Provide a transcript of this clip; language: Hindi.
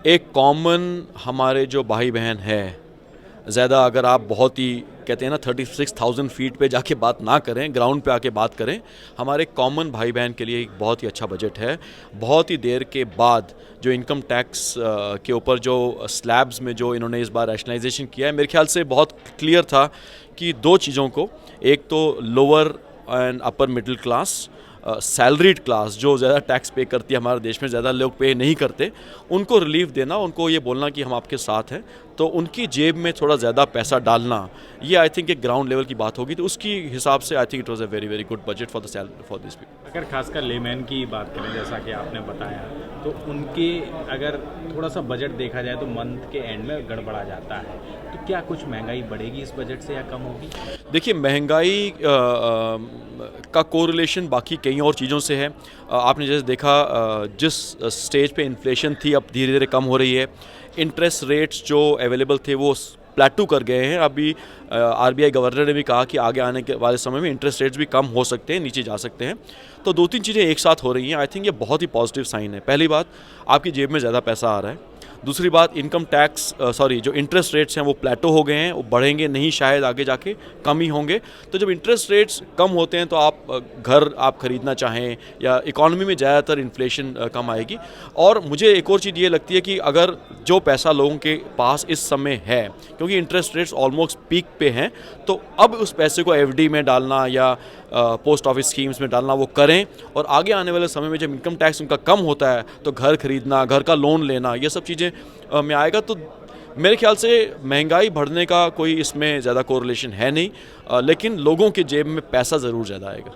एक कॉमन हमारे जो भाई बहन है, ज़्यादा अगर आप बहुत ही कहते हैं ना 36,000 फीट पे जाके बात ना करें, ग्राउंड पे आके बात करें, हमारे कॉमन भाई बहन के लिए एक बहुत ही अच्छा बजट है। बहुत ही देर के बाद जो इनकम टैक्स के ऊपर जो स्लैब्स में जो इन्होंने इस बार रैशनलाइजेशन किया है, मेरे ख्याल से बहुत क्लियर था कि दो चीज़ों को, एक तो lower and upper middle class, salaried class जो ज़्यादा टैक्स पे करती है हमारे देश में, ज़्यादा लोग पे नहीं करते, उनको रिलीफ देना, उनको ये बोलना कि हम आपके साथ हैं, तो उनकी जेब में थोड़ा ज़्यादा पैसा डालना, ये आई थिंक एक ग्राउंड लेवल की बात होगी। तो उसकी हिसाब से I think it was a very very good budget for this people. अगर खासकर लेमैन की बात करें, जैसा कि आपने बताया, तो उनके अगर थोड़ा सा बजट देखा जाए तो मंथ के एंड में गड़बड़ा जाता है, तो क्या कुछ महंगाई बढ़ेगी इस बजट से या कम होगी? देखिए, महंगाई का कोरिलेशन बाकी कई और चीज़ों से है। आपने जैसे देखा, जिस स्टेज पे इन्फ्लेशन थी अब धीरे धीरे कम हो रही है। इंटरेस्ट रेट्स जो अवेलेबल थे वो प्लेटू कर गए हैं। अभी आरबीआई गवर्नर ने भी कहा कि आगे आने के वाले समय में इंटरेस्ट रेट्स भी कम हो सकते हैं, नीचे जा सकते हैं। तो दो तीन चीज़ें एक साथ हो रही हैं। आई थिंक ये बहुत ही पॉजिटिव साइन है। पहली बात, आपकी जेब में ज़्यादा पैसा आ रहा है। दूसरी बात, इनकम टैक्स जो इंटरेस्ट रेट्स हैं वो प्लेटो हो गए हैं, वो बढ़ेंगे नहीं, शायद आगे जाके कम ही होंगे। तो जब इंटरेस्ट रेट्स कम होते हैं तो आप घर आप खरीदना चाहें या इकॉनमी में ज़्यादातर इन्फ्लेशन कम आएगी। और मुझे एक और चीज़ ये लगती है कि अगर जो पैसा लोगों के पास इस समय है, क्योंकि इंटरेस्ट रेट्स ऑलमोस्ट पीक पे हैं, तो अब उस पैसे को एफडी में डालना या पोस्ट ऑफिस स्कीम्स में डालना वो करें। और आगे आने वाले समय में जब इनकम टैक्स उनका कम होता है तो घर खरीदना, घर का लोन लेना, ये सब चीज़ें में आएगा। तो मेरे ख्याल से महंगाई बढ़ने का कोई इसमें ज़्यादा कोरिलेशन है नहीं, लेकिन लोगों की जेब में पैसा ज़रूर ज़्यादा आएगा।